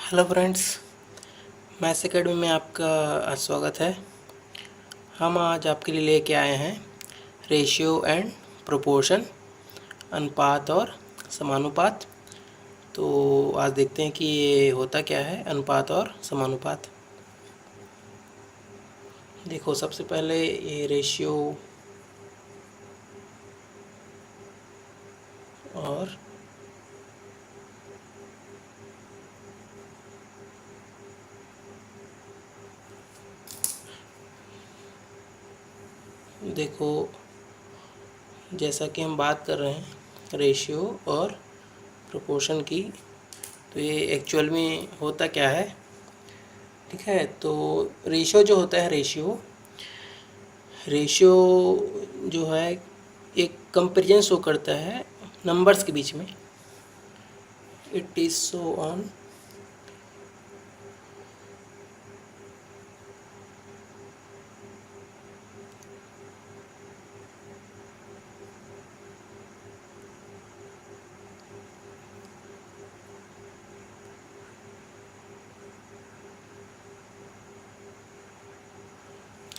Hello friends, maths academy में आपका स्वागत है। हम आज आपके लिए लेके आए हैं रेशियो एंड प्रोपोर्शन, अनुपात और समानुपात। तो आज देखते हैं कि ये होता क्या है अनुपात और समानुपात। देखो, सबसे पहले ये रेशियो और देखो, जैसा कि हम बात कर रहे हैं रेशियो और प्रोपोर्शन की, तो ये एक्चुअल में होता क्या है। ठीक है, तो रेशियो जो होता है, रेशियो जो है एक कंपेरिजन शो करता है नंबर्स के बीच में। It is show on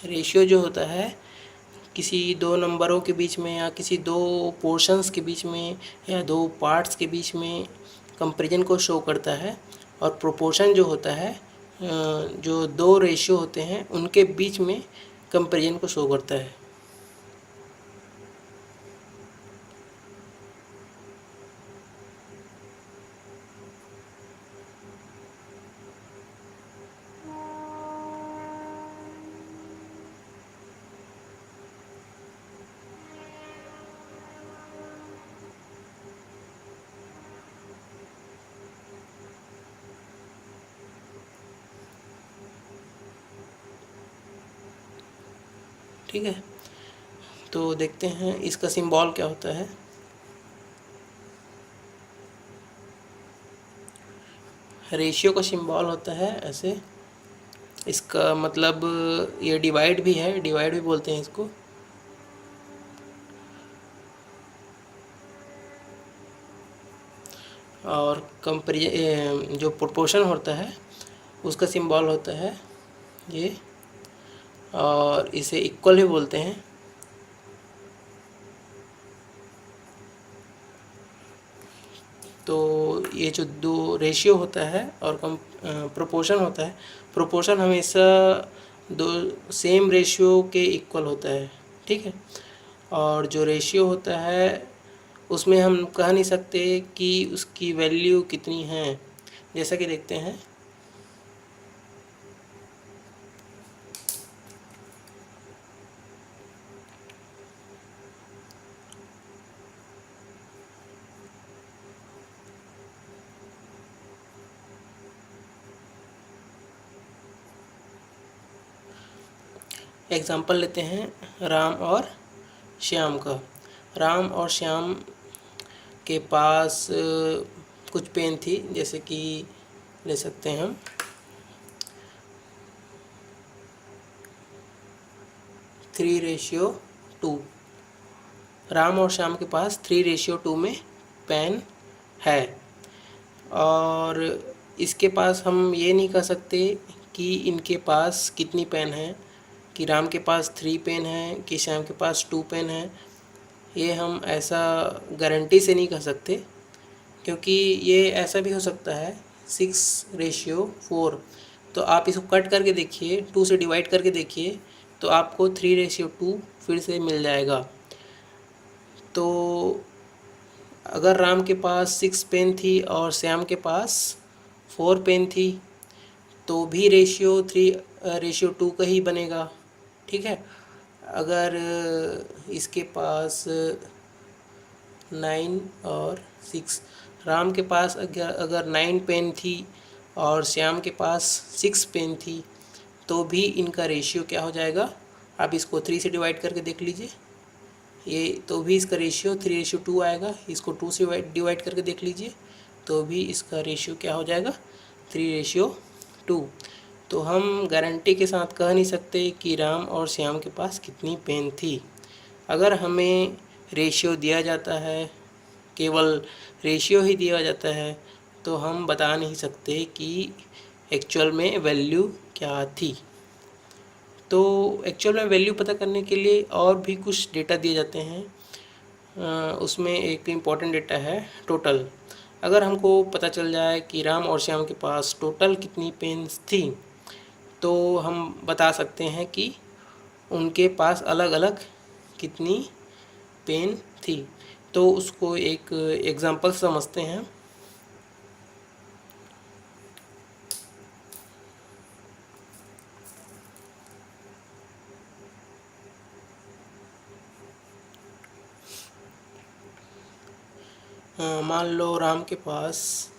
ratio जो होता है किसी दो नंबरों के बीच में या किसी दो पोर्शंस के बीच में या दो पार्ट्स के बीच में कंपैरिजन को शो करता है। और प्रोपोर्शन जो होता है जो दो रेशियो होते हैं उनके बीच में कंपैरिजन को शो करता है। ठीक है, तो देखते हैं इसका सिंबल क्या होता है। रेशियो का सिंबल होता है ऐसे। इसका मतलब ये डिवाइड भी है, डिवाइड भी बोलते हैं इसको। और जो प्रोपोर्शन होता है उसका सिंबल होता है ये, और इसे इक्वल भी बोलते हैं। तो ये जो दो रेशियो होता है और प्रोपोर्शन होता है, प्रोपोर्शन हमेशा दो सेम रेशियो के इक्वल होता है। ठीक है, और जो रेशियो होता है उसमें हम कह नहीं सकते कि उसकी वैल्यू कितनी है। जैसा कि देखते हैं, एग्जाम्पल लेते हैं राम और श्याम का। राम और श्याम के पास कुछ पेन थी, जैसे कि ले सकते हैं हम 3:2। राम और श्याम के पास 3:2 में पेन है। और इसके पास हम ये नहीं कह सकते कि इनके पास कितनी पेन है, कि राम के पास 3 पेन है कि श्याम के पास 2 पेन है। ये हम ऐसा गारंटी से नहीं कह सकते, क्योंकि ये ऐसा भी हो सकता है 6:4। तो आप इसको कट करके देखिए, 2 से डिवाइड करके देखिए, तो आपको 3:2 फिर से मिल जाएगा। तो अगर राम के पास 6 पेन थी और श्याम के पास 4 पेन थी, तो भी रेशियो 3:2 का ही बनेगा। ठीक है, अगर इसके पास 9 और 6, राम के पास अगर 9 पेन थी और श्याम के पास 6 पेन थी, तो भी इनका रेशियो क्या हो जाएगा। आप इसको 3 से डिवाइड करके देख लीजिए, ये तो भी इसका रेशियो 3:2 आएगा। इसको 2 से डिवाइड करके देख लीजिए, तो भी इसका रेशियो क्या हो जाएगा 3:2। तो हम गारंटी के साथ कह नहीं सकते कि राम और श्याम के पास कितनी पेन थी। अगर हमें रेशियो दिया जाता है, केवल रेशियो ही दिया जाता है, तो हम बता नहीं सकते कि एक्चुअल में वैल्यू क्या थी। तो एक्चुअल में वैल्यू पता करने के लिए और भी कुछ डेटा दिए जाते हैं। उसमें एक इम्पॉर्टेंट डेटा है टोटल। अगर हमको पता चल जाए कि राम और श्याम के पास टोटल कितनी पेन्स थी, तो हम बता सकते हैं कि उनके पास अलग अलग कितनी पेन थी। तो उसको एक एग्जांपल समझते हैं। मान लो राम के पास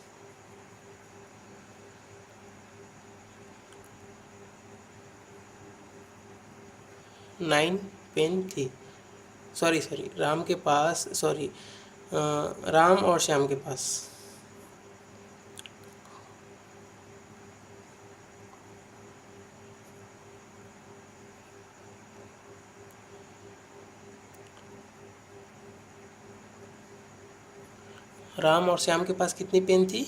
9 पेन थी। सॉरी राम के पास राम और श्याम के पास राम और श्याम के पास कितनी पेन थी?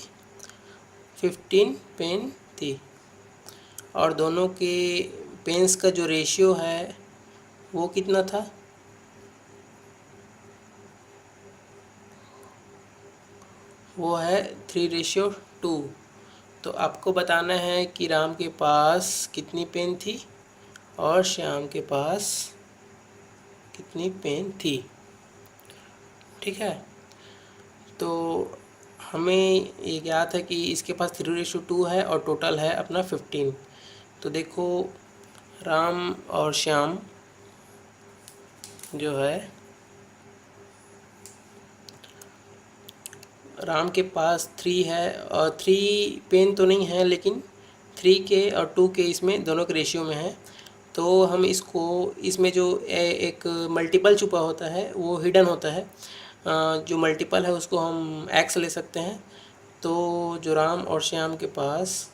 15 पेन थी। और दोनों के पेन्स का जो रेशियो है वो कितना था? वो है 3:2। तो आपको बताना है कि राम के पास कितनी पेन थी और श्याम के पास कितनी पेन थी। ठीक है, तो हमें ये ज्ञात है कि इसके पास 3:2 है और टोटल है अपना 15। तो देखो राम और श्याम जो है, राम के पास 3 है और 3 पेन तो नहीं है, लेकिन 3 के और 2 के इसमें दोनों के रेशियो में है। तो हम इसको इसमें जो एक मल्टीपल छुपा होता है वो हिडन होता है। जो मल्टीपल है उसको हम एक्स ले सकते हैं। तो जो राम और श्याम के पास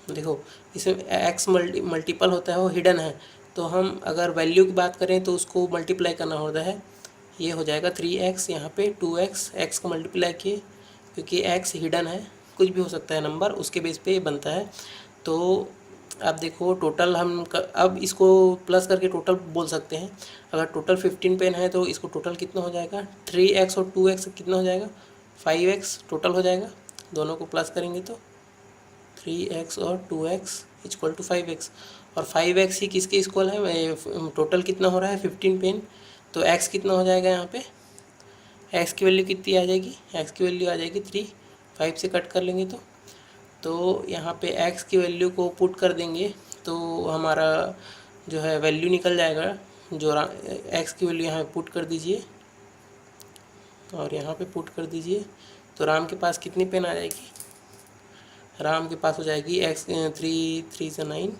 देखो इसमें एक्स मल्टीपल होता है वो हिडन है। तो हम अगर वैल्यू की बात करें तो उसको मल्टीप्लाई करना होता है। ये हो जाएगा 3x, यहाँ पे 2x, एक्स का मल्टीप्लाई किए क्योंकि x हिडन है, कुछ भी हो सकता है नंबर, उसके बेस पे बनता है। तो अब देखो टोटल अब इसको प्लस करके टोटल बोल सकते हैं। अगर टोटल 15 पेन है तो इसको टोटल कितना हो जाएगा? 3x और 2x कितना हो जाएगा? 5x टोटल हो जाएगा। दोनों को प्लस करेंगे तो 3x और 2x इक्वल टू 5x। और 5x ही किसके इक्वल है? टोटल कितना हो रहा है? 15 पेन। तो x कितना हो जाएगा? यहाँ पे x की वैल्यू कितनी आ जाएगी? x की वैल्यू आ जाएगी 3। 5 से कट कर लेंगे तो यहाँ पे x की वैल्यू को पुट कर देंगे तो हमारा जो है वैल्यू निकल जाएगा। जो x की वैल्यू यहाँ पुट कर दीजिए और यहाँ पे पुट कर दीजिए। तो राम के पास कितनी पेन आ जाएगी? राम के पास हो जाएगी 3 से 9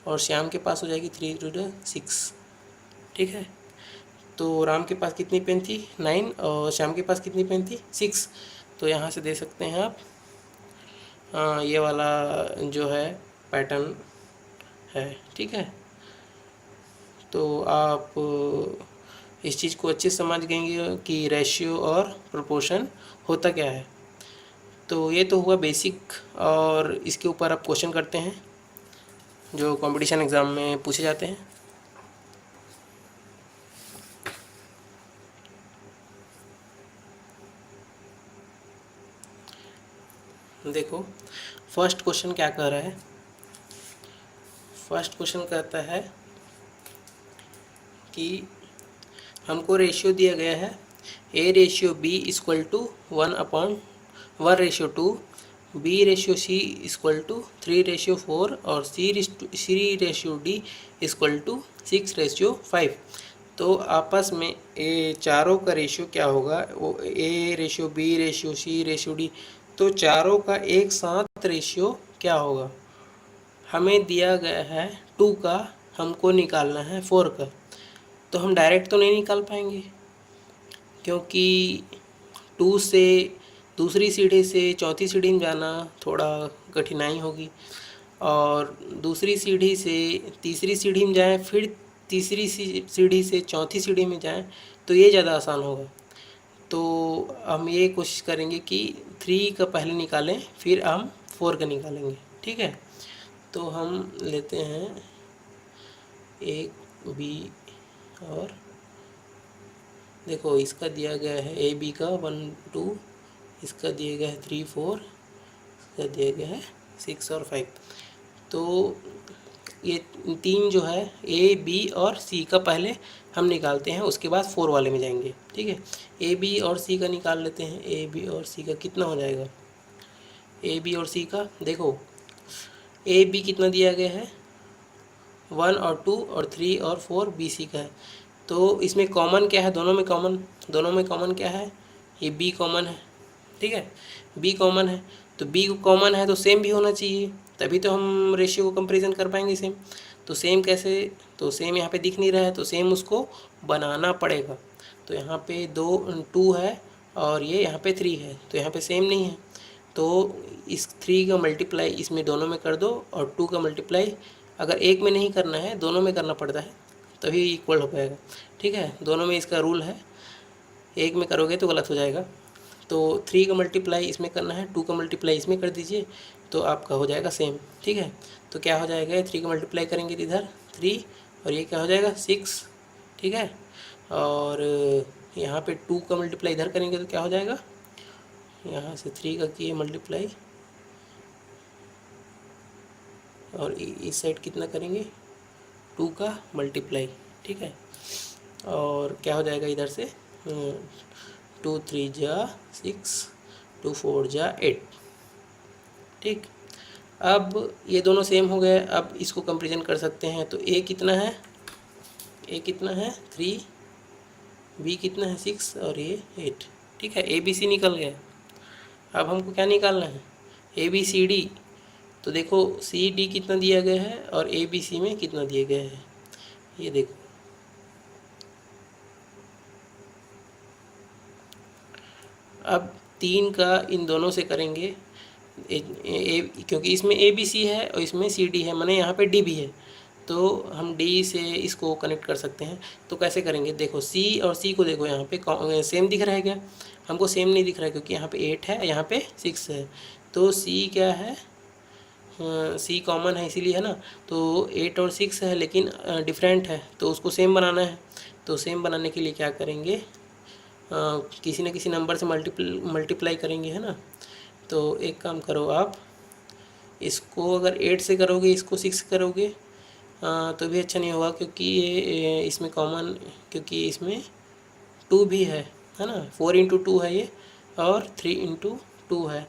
और श्याम के पास हो जाएगी 3×6। ठीक है, तो राम के पास कितनी पेन थी? 9 और श्याम के पास कितनी पेन थी? 6। तो यहाँ से दे सकते हैं आप। ये वाला जो है पैटर्न है। ठीक है, तो आप इस चीज़ को अच्छे से समझ गएंगे कि रेशियो और प्रोपोर्शन होता क्या है। तो ये तो हुआ बेसिक, और इसके ऊपर आप क्वेश्चन करते हैं जो कंपटीशन एग्ज़ाम में पूछे जाते हैं। देखो फर्स्ट क्वेश्चन क्या कह रहा है? फर्स्ट क्वेश्चन कहता है कि हमको रेशियो दिया गया है A/B equal to 1/1/2, B/C equal to 3/4 और C/D इक्वल टू 6/5। तो आपस में ये चारों का रेशियो क्या होगा? वो A/B/C/D, तो चारों का एक साथ रेशियो क्या होगा? हमें दिया गया है 2 का, हमको निकालना है 4 का। तो हम डायरेक्ट तो नहीं निकाल पाएंगे क्योंकि 2 से दूसरी सीढ़ी से चौथी सीढ़ी में जाना थोड़ा कठिनाई होगी, और दूसरी सीढ़ी से तीसरी सीढ़ी में जाएं, फिर तीसरी सीढ़ी से चौथी सीढ़ी में जाएं तो ये ज़्यादा आसान होगा। तो हम ये कोशिश करेंगे कि 3 का पहले निकालें, फिर हम 4 का निकालेंगे। ठीक है, तो हम लेते हैं A B और देखो इसका दिया गया है A B का 1 2, इसका दिया गया है 3 4, इसका दिया गया है 6 और 5। तो ये 3 जो है A B और C का पहले हम निकालते हैं, उसके बाद 4 वाले में जाएंगे। ठीक है, A B और C का निकाल लेते हैं। A B और C का कितना हो जाएगा? A B और C का देखो A B कितना दिया गया है 1 और 2 और 3 और 4 B C का है। तो इसमें कॉमन क्या है? दोनों में कॉमन क्या है? ये B कॉमन है। ठीक है, B कॉमन है, तो B कॉमन है तो सेम भी होना चाहिए, तभी तो हम रेशियो को कंपैरिजन कर पाएंगे सेम। तो सेम कैसे? तो सेम यहाँ पे दिख नहीं रहा है, तो सेम उसको बनाना पड़ेगा। तो यहाँ पे 2 है और ये यहाँ पे 3 है, तो यहाँ पे सेम नहीं है। तो इस 3 का मल्टीप्लाई इसमें दोनों में कर दो और 2 का मल्टीप्लाई अगर एक में नहीं करना है, दोनों में करना पड़ता है, तभी इक्वल हो पाएगा। ठीक है, दोनों में इसका रूल है, एक में करोगे तो गलत हो जाएगा। तो 3 का मल्टीप्लाई इसमें करना है, 2 का मल्टीप्लाई इसमें कर दीजिए, तो आपका हो जाएगा सेम। ठीक है, तो क्या हो जाएगा? 3 का मल्टीप्लाई करेंगे तो इधर 3 और ये क्या हो जाएगा 6। ठीक है, और यहाँ पे 2 का मल्टीप्लाई इधर करेंगे तो क्या हो जाएगा? यहाँ से 3 का किए मल्टीप्लाई और इस साइड कितना करेंगे 2 का मल्टीप्लाई। ठीक है, और क्या हो जाएगा इधर से 2 3 जा 6, 2 4 जा 8। ठीक, अब ये दोनों सेम हो गए, अब इसको कंपेरिजन कर सकते हैं। तो A कितना है? 3, B कितना है 6 और ये 8। ठीक है, ABC निकल गया। अब हमको क्या निकालना है? ABCD। तो देखो CD कितना दिया गया है और ABC में कितना दिया गया है, ये देखो। अब 3 का इन दोनों से करेंगे क्योंकि इसमें ABC है और इसमें CD है, माने यहाँ पे D भी है, तो हम D से इसको कनेक्ट कर सकते हैं। तो कैसे करेंगे? देखो C और C को देखो, यहाँ पे सेम दिख रहा है क्या? हमको सेम नहीं दिख रहा है, क्योंकि यहाँ पे 8 है, यहाँ पे 6 है। तो C क्या है? C कॉमन है इसीलिए, है ना। तो 8 और 6 है, लेकिन डिफरेंट है, तो उसको सेम बनाना है। तो सेम बनाने के लिए क्या करेंगे? किसी न किसी नंबर से मल्टीप्लाई करेंगे, है ना। तो एक काम करो आप, इसको अगर 8 से करोगे, इसको 6 करोगे तो भी अच्छा नहीं होगा, क्योंकि ये इसमें कॉमन, क्योंकि इसमें 2 भी है ना। 4 × 2 है ये और 3 × 2 है।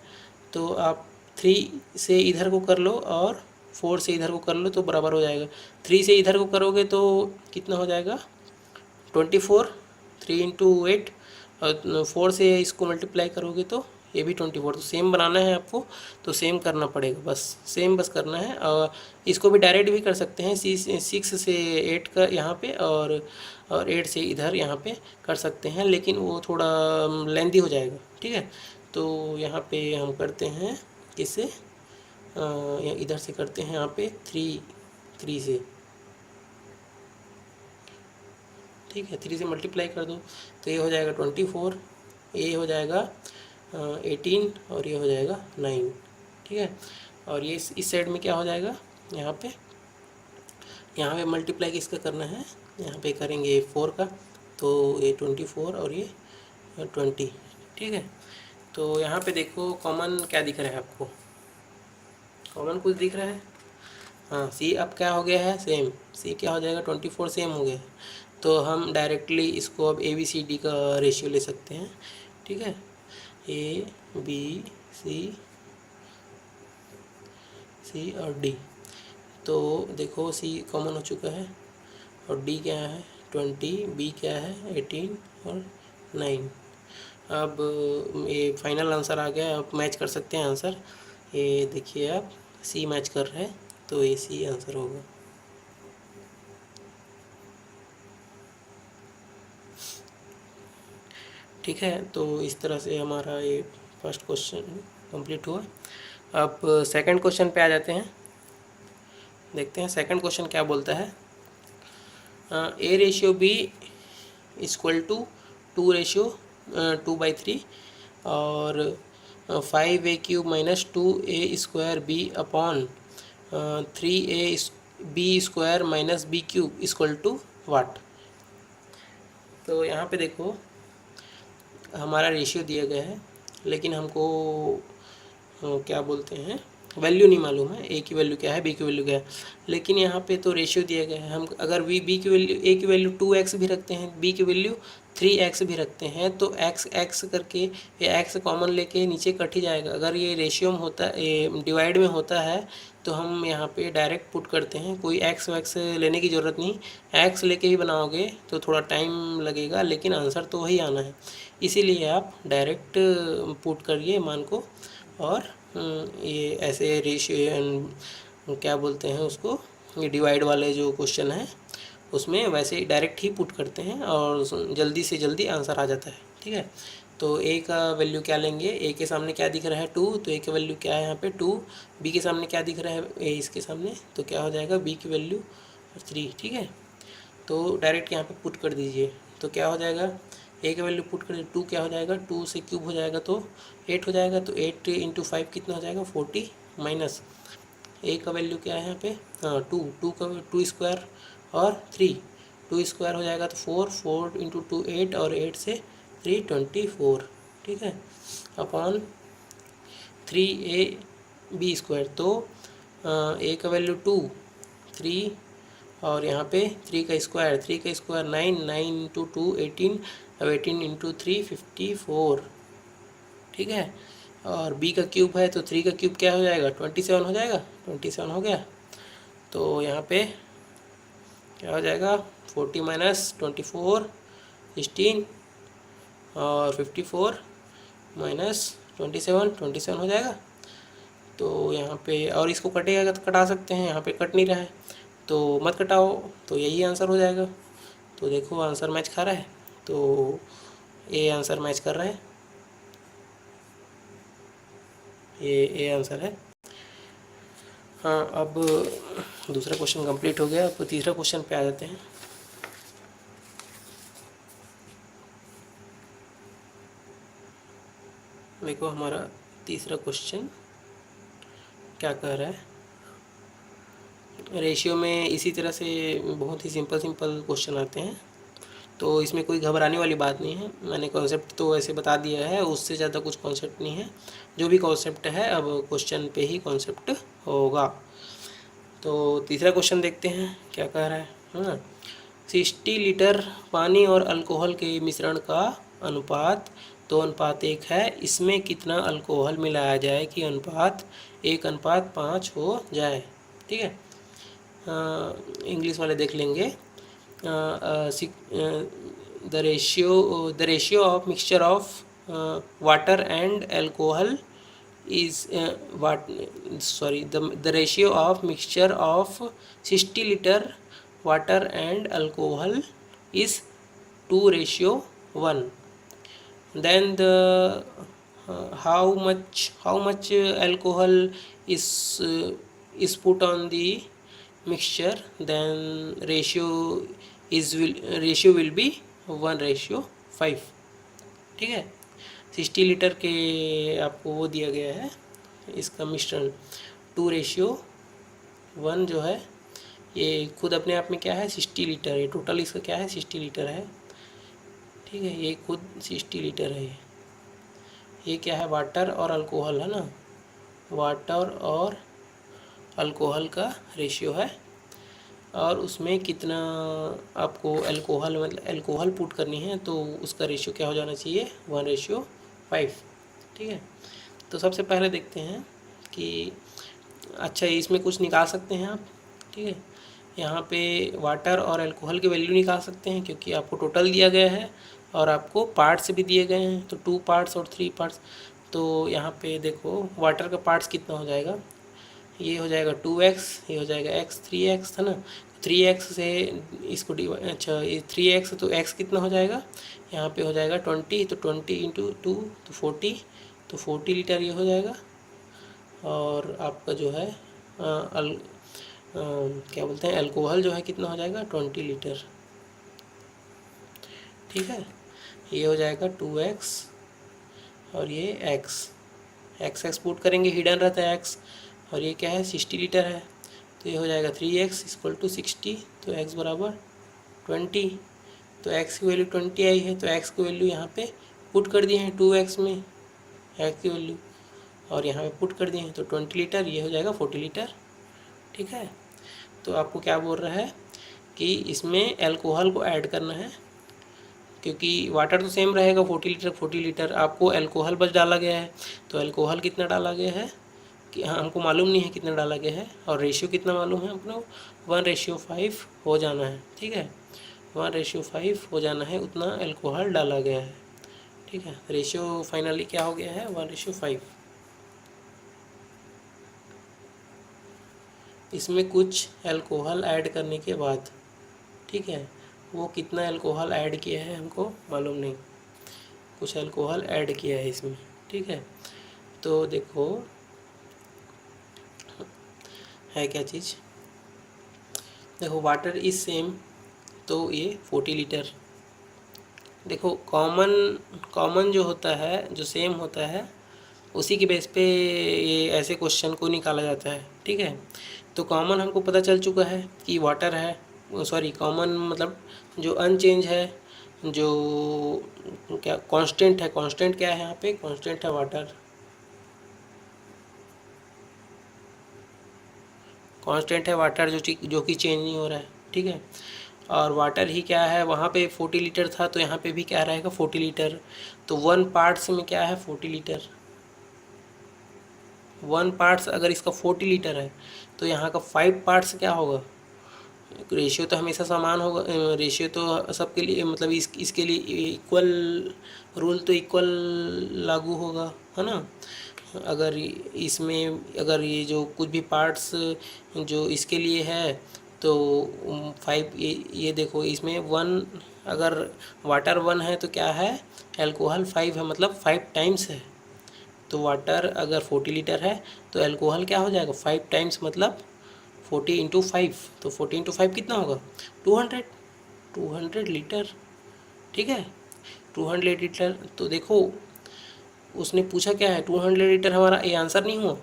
तो आप 3 से इधर को कर लो और 4 से इधर को कर लो तो बराबर हो जाएगा। 3 से इधर को करोगे तो कितना हो जाएगा 24, 3 × 8 और 4 से इसको मल्टीप्लाई करोगे तो ये भी 24। तो सेम बनाना है आपको, तो सेम करना पड़ेगा, बस सेम बस करना है। और इसको भी डायरेक्ट भी कर सकते हैं, 6 से 8 का यहाँ पे और 8 से इधर यहाँ पे कर सकते हैं, लेकिन वो थोड़ा लेंदी हो जाएगा। ठीक है, तो यहाँ पे हम करते हैं किससे, इधर से करते हैं, यहाँ पे 3 से। ठीक है, 3 से मल्टीप्लाई कर दो तो ये हो जाएगा 24, ये हो जाएगा 18 और ये हो जाएगा 9। ठीक है, और ये इस साइड में क्या हो जाएगा, यहाँ पे मल्टीप्लाई किसका करना है, यहाँ पे करेंगे 4 का, तो ये 24 और ये 20। ठीक है, तो यहाँ पे देखो कॉमन क्या दिख रहा है आपको, कॉमन कुछ दिख रहा है। हाँ, C अब क्या हो गया है सेम, C क्या हो जाएगा 24 सेम हो गया है। तो हम डायरेक्टली इसको अब ABCD का रेशियो ले सकते हैं। ठीक है, ABC C और D। तो देखो C कॉमन हो चुका है और D क्या है 20, B क्या है 18 और 9। अब ये फाइनल आंसर आ गया, आप मैच कर सकते हैं आंसर। ये देखिए आप C मैच कर रहा है, तो ये C आंसर होगा। ठीक है, तो इस तरह से हमारा ये फर्स्ट क्वेश्चन कंप्लीट हुआ। अब सेकंड क्वेश्चन पे आ जाते हैं, देखते हैं सेकंड क्वेश्चन क्या बोलता है। A ratio B equal to 2:2/3 और 5a³ minus 2a² B upon 3a² minus B³ equal to what. तो यहाँ पे देखो हमारा रेशियो दिया गया है, लेकिन हमको क्या बोलते हैं वैल्यू नहीं मालूम है, ए की वैल्यू क्या है, बी की वैल्यू क्या है। लेकिन यहाँ पे तो रेशियो दिया गया है, हम अगर बी की वैल्यू ए की वैल्यू 2x भी रखते हैं, बी की वैल्यू 3x भी रखते हैं, तो x करके ये x कॉमन लेके नीचे कट ही जाएगा। अगर ये रेशियो में होता डिवाइड में होता है तो हम यहाँ पे डायरेक्ट पुट करते हैं, कोई x वैक्स लेने की ज़रूरत नहीं। x लेके ही बनाओगे तो थोड़ा टाइम लगेगा, लेकिन आंसर तो वही आना है। इसीलिए आप डायरेक्ट पुट करिए मान को, और ये ऐसे रेशियो क्या बोलते हैं उसको, ये डिवाइड वाले जो क्वेश्चन है उसमें वैसे ही डायरेक्ट ही पुट करते हैं और जल्दी से जल्दी आंसर आ जाता है। ठीक है, तो ए का वैल्यू क्या लेंगे, ए के सामने क्या दिख रहा है 2, तो ए की वैल्यू क्या है यहाँ पे 2। बी के सामने क्या दिख रहा है ए इसके सामने, तो क्या हो जाएगा बी की वैल्यू 3। ठीक है, तो डायरेक्ट यहाँ पे पुट कर दीजिए, तो क्या हो जाएगा ए का वैल्यू पुट कर 2 क्या हो जाएगा 2 से क्यूब हो जाएगा तो 8 हो जाएगा, तो 8 × 5 कितना हो जाएगा 40 माइनस ए का वैल्यू क्या है यहाँ पे 2 का 2 स्क्वायर और 2 स्क्वायर हो जाएगा तो 4 × 2 8 और 8 से 3 24। ठीक है, अपॉन 3ab², तो ए का वैल्यू 2 3 और यहाँ पे 3 का स्क्वायर 9 × 2 18, अब 18 × 3 54। ठीक है, और b का क्यूब है तो 3 का क्यूब क्या हो जाएगा 27 हो जाएगा, 27 हो गया। तो यहाँ पे क्या हो जाएगा 40 माइनस 24 16 और 54 माइनस 27 हो जाएगा। तो यहाँ पे और इसको कटेगा तो कटा सकते हैं, यहाँ पे कट नहीं रहा है तो मत कटाओ, तो यही आंसर हो जाएगा। तो देखो आंसर मैच खा रहा है, तो ए आंसर मैच कर रहा है, ये ए आंसर है। हाँ, अब दूसरा क्वेश्चन कंप्लीट हो गया, अब तीसरा क्वेश्चन पे आ जाते हैं। देखो हमारा तीसरा क्वेश्चन क्या कह रहा है, रेशियो में इसी तरह से बहुत ही सिंपल क्वेश्चन आते हैं, तो इसमें कोई घबराने वाली बात नहीं है। मैंने कॉन्सेप्ट तो ऐसे बता दिया है, उससे ज़्यादा कुछ कॉन्सेप्ट नहीं है। जो भी कॉन्सेप्ट है अब क्वेश्चन पे ही कॉन्सेप्ट होगा। तो तीसरा क्वेश्चन देखते हैं क्या कह रहा है। 60 लीटर पानी और अल्कोहल के मिश्रण का अनुपात 2:1 है, इसमें कितना अल्कोहल मिलाया जाए कि अनुपात 1:5 हो जाए। ठीक है, इंग्लिश वाले देख लेंगे। the ratio of mixture of water and alcohol is the ratio of mixture of 60 liter water and alcohol is 2:1. Then the how much alcohol is put on the mixture, then ratio will be 1:5। ठीक है, 60 litre के आपको वो दिया गया है, इसका मिश्रण 2:1 जो है ये खुद अपने आप में क्या है 60 लीटर, ये टोटल इसका क्या है 60 लीटर है। ठीक है, ये खुद 60 लीटर है। ये क्या है वाटर और अल्कोहल है ना, वाटर और अल्कोहल का रेशियो है, और उसमें कितना आपको अल्कोहल पुट करनी है तो उसका रेशियो क्या हो जाना चाहिए 1:5। ठीक है, तो सबसे पहले देखते हैं कि अच्छा इसमें कुछ निकाल सकते हैं आप। ठीक है, यहाँ पे वाटर और अल्कोहल की वैल्यू निकाल सकते हैं क्योंकि आपको टोटल दिया गया है और आपको पार्ट्स भी दिए गए हैं, तो 2 पार्ट्स और 3 पार्ट्स। तो यहाँ पे देखो वाटर का पार्ट्स कितना हो जाएगा, ये हो जाएगा 2x, ये हो जाएगा x 3x था ना, 3x से इसको अच्छा ये 3x तो x कितना हो जाएगा यहाँ पे हो जाएगा 20, तो 20 × 2 तो 40, तो 40 लीटर ये हो जाएगा। और आपका जो है क्या बोलते हैं अल्कोहल जो है कितना हो जाएगा 20 लीटर। ठीक है। ये हो जाएगा 2x और ये x एक्सपोर्ट करेंगे, हिडन रहता है x, और ये क्या है 60 लीटर है, तो ये हो जाएगा 3x इक्वल टू 60, तो x बराबर 20। तो x की वैल्यू 20 आई है, तो x की वैल्यू यहाँ पे पुट कर दिए हैं 2x में x की वैल्यू, और यहाँ पे पुट कर दिए हैं, तो 20 लीटर, ये हो जाएगा 40 लीटर। ठीक है। तो आपको क्या बोल रहा है कि इसमें अल्कोहल को ऐड करना है, क्योंकि वाटर तो सेम रहेगा 40 लीटर, आपको अल्कोहल बस डाला गया है। तो अल्कोहल कितना डाला गया है कि हाँ, हमको मालूम नहीं है कितना डाला गया है, और रेशियो कितना मालूम है अपना 1:5 हो जाना है। ठीक है, 1:5 हो जाना है, उतना अल्कोहल डाला गया है। ठीक है, रेशियो फाइनली क्या हो गया है 1:5। इसमें कुछ अल्कोहल ऐड करने के बाद, ठीक है, वो कितना अल्कोहल ऐड किया है हमको मालूम नहीं, कुछ अल्कोहल ऐड किया है इसमें। ठीक है, तो देखो है क्या चीज़, देखो वाटर इज सेम, तो ये 40 लीटर। देखो कॉमन जो होता है, जो सेम होता है, उसी के बेस पे ये ऐसे क्वेश्चन को निकाला जाता है। ठीक है, तो कॉमन हमको पता चल चुका है कि वाटर है, सॉरी कॉमन मतलब जो अनचेंज है, जो क्या कांस्टेंट है, कांस्टेंट क्या है यहाँ पे, कांस्टेंट है वाटर, कांस्टेंट है वाटर जो कि चेंज नहीं हो रहा है। ठीक है, और वाटर ही क्या है, वहाँ पे 40 लीटर था, तो यहाँ पे भी क्या रहेगा 40 लीटर, तो 1 पार्ट्स में क्या है 40 लीटर, 1 पार्ट्स अगर इसका 40 लीटर है, तो यहाँ का 5 पार्ट्स क्या होगा, रेशियो तो हमेशा समान होगा, रेशियो तो सबके लिए मतलब इसके लिए इक्वल, रूल तो इक्वल लागू होगा, है ना। अगर इसमें अगर ये जो कुछ भी पार्ट्स जो इसके लिए है, तो 5, ये देखो इसमें 1, अगर वाटर 1 है तो क्या है, अल्कोहल 5 है, मतलब 5 टाइम्स है। तो वाटर अगर 40 लीटर है, तो अल्कोहल क्या हो जाएगा 5 टाइम्स, मतलब 40 इंटू 5, तो 40 इंटू 5 कितना होगा 200 लीटर। ठीक है, 200 लीटर। तो देखो उसने पूछा क्या है 200 लीटर, हमारा ये आंसर नहीं हुआ,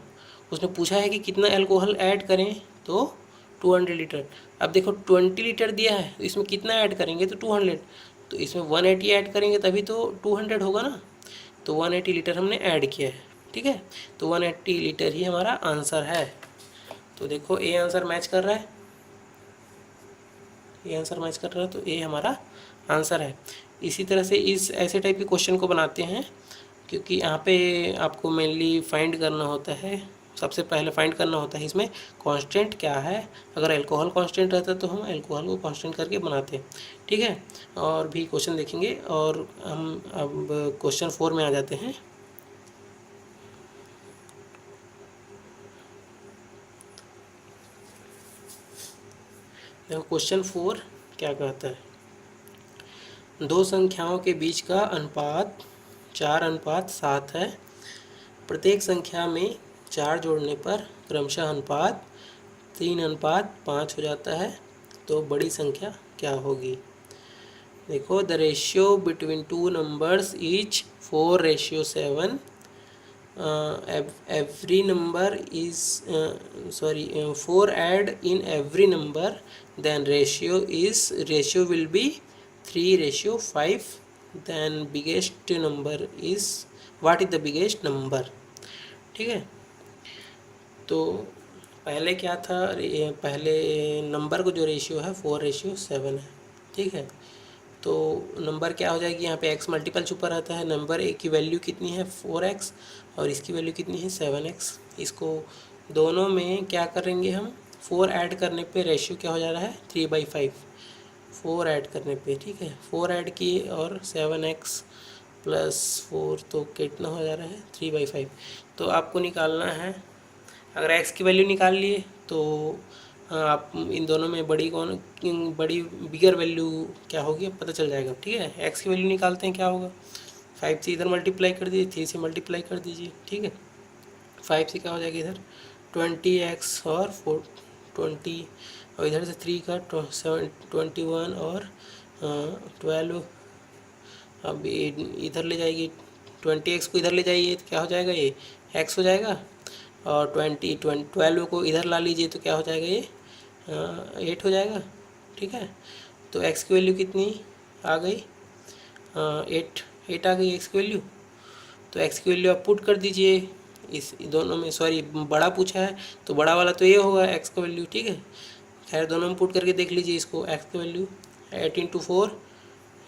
उसने पूछा है कि कितना अल्कोहल ऐड करें, तो 200 लीटर। अब देखो 20 लीटर दिया है, तो इसमें कितना ऐड करेंगे, तो 200, तो इसमें 180 ऐड करेंगे तभी तो 200 होगा ना, तो 180 लीटर हमने ऐड किया है। ठीक है, तो 180 लीटर ही हमारा आंसर है। तो देखो ए आंसर मैच कर रहा है, ये आंसर मैच कर रहा है, तो ए हमारा आंसर है। इसी तरह से इस ऐसे टाइप के क्वेश्चन को बनाते हैं, क्योंकि यहाँ पे आपको मेनली फाइंड करना होता है, सबसे पहले फाइंड करना होता है इसमें कांस्टेंट क्या है। अगर अल्कोहल कांस्टेंट रहता तो हम अल्कोहल को कांस्टेंट करके बनाते हैं। ठीक है, और भी क्वेश्चन देखेंगे, और हम अब क्वेश्चन 4 में आ जाते हैं। देखो क्वेश्चन 4 क्या कहता है, दो संख्याओं के बीच का अनुपात 4:7 है, प्रत्येक संख्या में 4 जोड़ने पर क्रमशः अनुपात 3:5 हो जाता है, तो बड़ी संख्या क्या होगी। देखो the ratio between two numbers is 4:7, every number is 4 add in every number, then ratio will be 3:5, then biggest number is, what is the biggest number। ठीक है, तो पहले क्या था, पहले नंबर को जो रेशियो है 4:7 है। ठीक है, तो नंबर क्या हो जाएगी, यहाँ पे x मल्टीपल छुपा रहता है, नंबर ए की वैल्यू कितनी है 4x, और इसकी वैल्यू कितनी है 7x। इसको दोनों में क्या करेंगे हम, 4 ऐड करने पे रेशियो क्या हो जा रहा है 3/5, 4 ऐड करने पे। ठीक है, 4 ऐड किए और 7x प्लस 4, तो कितना हो जा रहा है 3/5। तो आपको निकालना है, अगर x की वैल्यू निकाल लिए तो आप इन दोनों में बड़ी बिगर वैल्यू क्या होगी अब पता चल जाएगा। ठीक है, x की वैल्यू निकालते हैं, क्या होगा 5 से इधर मल्टीप्लाई कर दीजिए, 3 से मल्टीप्लाई कर दीजिए। ठीक है, 5 से क्या हो जाएगा इधर 20x और 20, और इधर से 3 का 21 और 12 अब इधर ले जाएगी 20x को इधर ले जाइए तो क्या हो जाएगा, ये x हो जाएगा। और 12 को इधर ला लीजिए तो क्या हो जाएगा, ये 8 हो जाएगा। ठीक है, तो x की वैल्यू कितनी आ गई, 8 आ गई x की वैल्यू। तो x की वैल्यू आप पुट कर दीजिए इस दोनों में। सॉरी, बड़ा पूछा है तो बड़ा वाला तो ये होगा x का वैल्यू। ठीक है, खैर दोनों में पुट करके देख लीजिए इसको। x की वैल्यू 8 इंटू 4,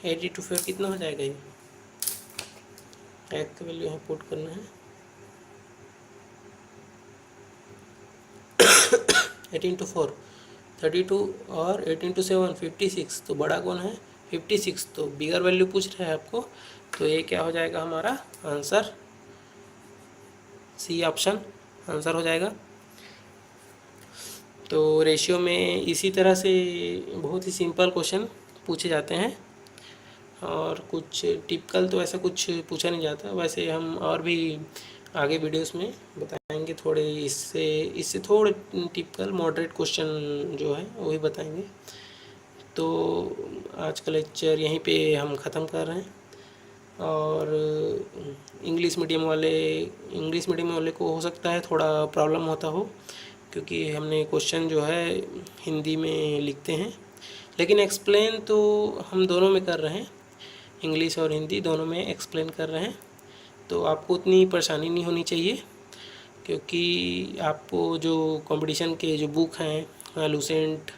8 इंटू 4 कितना हो जाएगा, ये x की वैल्यू यहाँ पुट करना है 8 इंटू 4 32 और 8 इंटू 7 56। तो बड़ा कौन है, 56, तो बिगर वैल्यू पूछ रहा है आपको। तो ये क्या हो जाएगा हमारा आंसर, सी ऑप्शन आंसर हो जाएगा। तो रेशियो में इसी तरह से बहुत ही सिंपल क्वेश्चन पूछे जाते हैं, और कुछ टिपिकल तो ऐसा कुछ पूछा नहीं जाता। वैसे हम और भी आगे वीडियोस में बताएंगे, थोड़े इससे थोड़े टिपिकल मॉडरेट क्वेश्चन जो है वही बताएंगे। तो आज का लेक्चर यहीं पे हम ख़त्म कर रहे हैं। और इंग्लिश मीडियम वाले को हो सकता है थोड़ा प्रॉब्लम होता हो, क्योंकि हमने क्वेश्चन जो है हिंदी में लिखते हैं, लेकिन एक्सप्लेन तो हम दोनों में कर रहे हैं, इंग्लिश और हिंदी दोनों में एक्सप्लेन कर रहे हैं। तो आपको उतनी परेशानी नहीं होनी चाहिए, क्योंकि आपको जो कंपटीशन के जो बुक हैं लूसेंट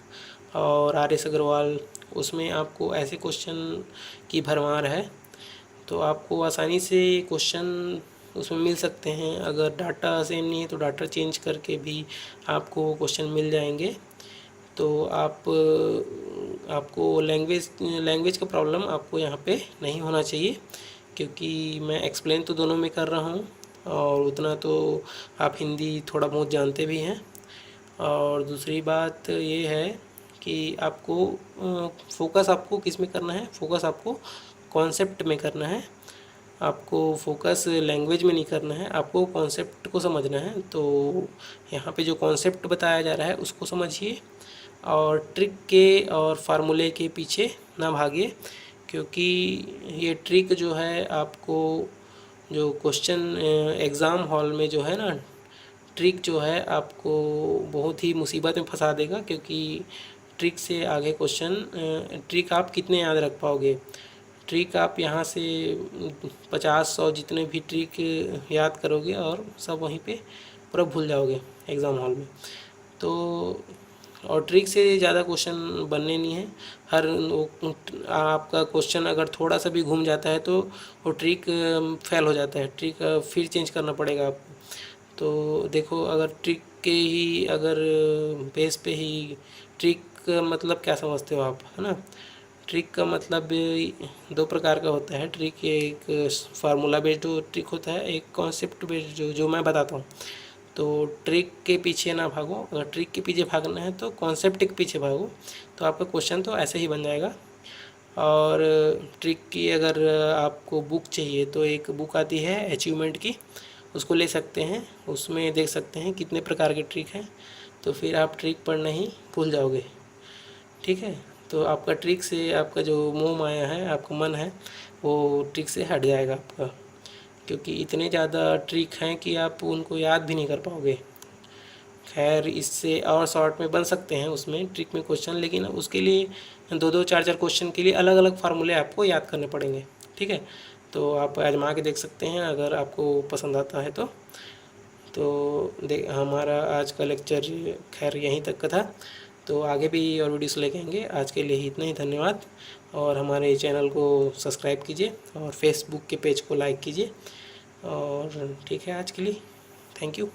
और RS अग्रवाल, उसमें आपको ऐसे क्वेश्चन की भरमार है। तो आपको आसानी से क्वेश्चन उसमें मिल सकते हैं। अगर डाटा सेम नहीं है तो डाटा चेंज करके भी आपको क्वेश्चन मिल जाएंगे। तो आपको लैंग्वेज का प्रॉब्लम आपको यहाँ पे नहीं होना चाहिए, क्योंकि मैं एक्सप्लेन तो दोनों में कर रहा हूँ, और उतना तो आप हिंदी थोड़ा बहुत जानते भी हैं। और दूसरी बात ये है कि आपको फोकस आपको किस में करना है, फोकस आपको कॉन्सेप्ट में करना है। आपको फोकस लैंग्वेज में नहीं करना है, आपको कॉन्सेप्ट को समझना है। तो यहाँ पे जो कॉन्सेप्ट बताया जा रहा है उसको समझिए, और ट्रिक के और फार्मूले के पीछे ना भागिए, क्योंकि ये ट्रिक जो है आपको जो क्वेश्चन एग्ज़ाम हॉल में जो है ना, ट्रिक जो है आपको बहुत ही मुसीबत में फंसा देगा। क्योंकि ट्रिक से आगे क्वेश्चन, ट्रिक आप कितने याद रख पाओगे, ट्रिक आप यहाँ से 50-100 जितने भी ट्रिक याद करोगे और सब वहीं पे पूरा भूल जाओगे एग्ज़ाम हॉल में। तो और ट्रिक से ज़्यादा क्वेश्चन बनने नहीं है। आपका क्वेश्चन अगर थोड़ा सा भी घूम जाता है तो वो ट्रिक फेल हो जाता है, ट्रिक फिर चेंज करना पड़ेगा आपको। तो देखो, अगर ट्रिक के ही अगर बेस पे ही, ट्रिक का मतलब क्या समझते हो आप, है ना। ट्रिक का मतलब 2 प्रकार का होता है ट्रिक, एक फार्मूला बेस्ड ट्रिक होता है, एक कॉन्सेप्ट बेस्ड जो मैं बताता हूँ। तो ट्रिक के पीछे ना भागो, अगर ट्रिक के पीछे भागना है तो कॉन्सेप्ट के पीछे भागो, तो आपका क्वेश्चन तो ऐसे ही बन जाएगा। और ट्रिक की अगर आपको बुक चाहिए तो एक बुक आती है अचीवमेंट की, उसको ले सकते हैं, उसमें देख सकते हैं कितने प्रकार के ट्रिक हैं। तो फिर आप ट्रिक पढ़ना ही भूल जाओगे। ठीक है, तो आपका ट्रिक से आपका जो मोह माया है, आपका मन है, वो ट्रिक से हट जाएगा आपका, क्योंकि इतने ज़्यादा ट्रिक हैं कि आप उनको याद भी नहीं कर पाओगे। खैर, इससे और शॉर्ट में बन सकते हैं उसमें ट्रिक में क्वेश्चन, लेकिन उसके लिए 2-2 4-4 क्वेश्चन के लिए अलग अलग फार्मूले आपको याद करने पड़ेंगे। ठीक है, तो आप आजमा के देख सकते हैं अगर आपको पसंद आता है तो हमारा आज का लेक्चर खैर यहीं तक का था। तो आगे भी और वीडियोस लेके आएंगे। आज के लिए इतना ही, धन्यवाद। और हमारे चैनल को सब्सक्राइब कीजिए और फेसबुक के पेज को लाइक कीजिए। और ठीक है, आज के लिए थैंक यू।